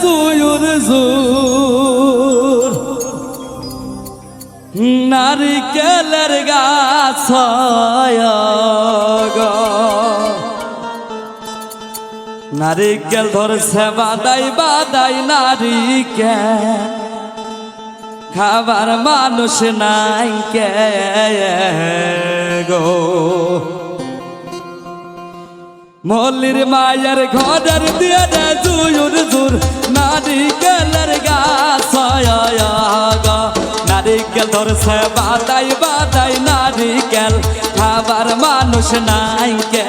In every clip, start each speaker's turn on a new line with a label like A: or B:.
A: জুয়ুর জুর নারিকেলের গাছ নারিকেল ধরছে বাদাই বাদাই নারিকেল খাবার মানুষ নাই কে গো মল্লির মায়ের ঘরের দিয়ে দে জুয়ুর জুর নারিকেলের গাছ নারিকেল ধরছে বাদাই বাদাই নারিকেল খাবার মানুষ নাই কে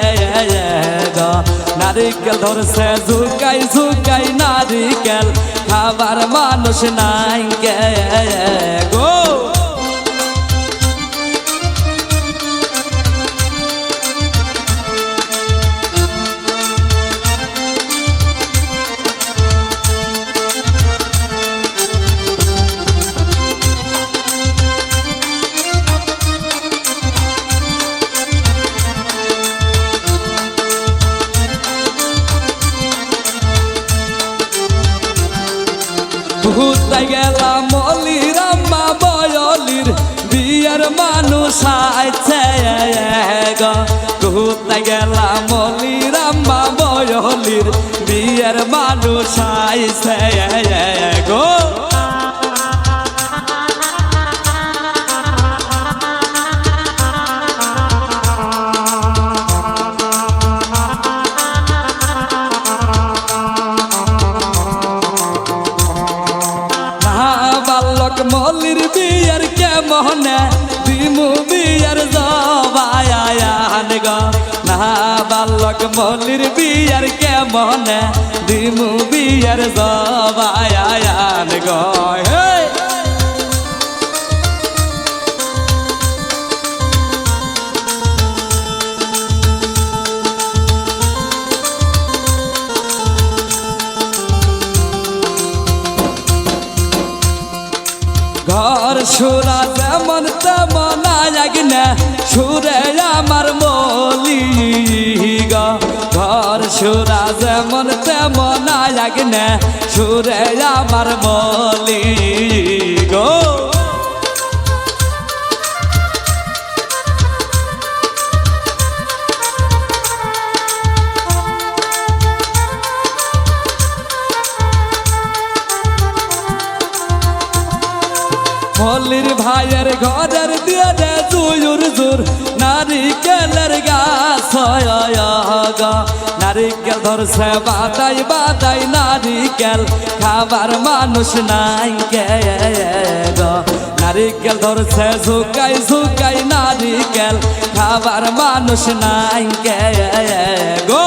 A: গো নারিকেল ধরছে ঝুকাই ঝুকাই নারিকেল খাবার মানুষ নাই কে গো ঘুরতে গেলাম মল্লির আম্মা বয়লির বিয়ের মানুষ আইছে ঘুরতে গেলাম মল্লির আম্মা বয়লির বিয়ের মানুষ আইছে গো মল্লির বিয়ের কে মোহনে দিমু বিয়ের জবায়ান গো না বালক মল্লির বিয়ের কে মোহনে দিমু বিয়ের জবায়ান গো ঘর সুরা যেমন তেমন আগে সুরে আমার মলি গো ঘর সুরা যেমন তেমন আগে সুরে আমার মলি গো মল্লির ভাইয়ের ঘরের দিয়ে দে জুয়ুর জুর নারিকেলের গাছ নারিকেল ধরছে বাদাই বাদাই নারিকেল খাবার মানুষ নাই কে গো নারিকেল ধরছে ঝুকাই ঝুকাই নারিকেল খাবার মানুষ নাই কে গো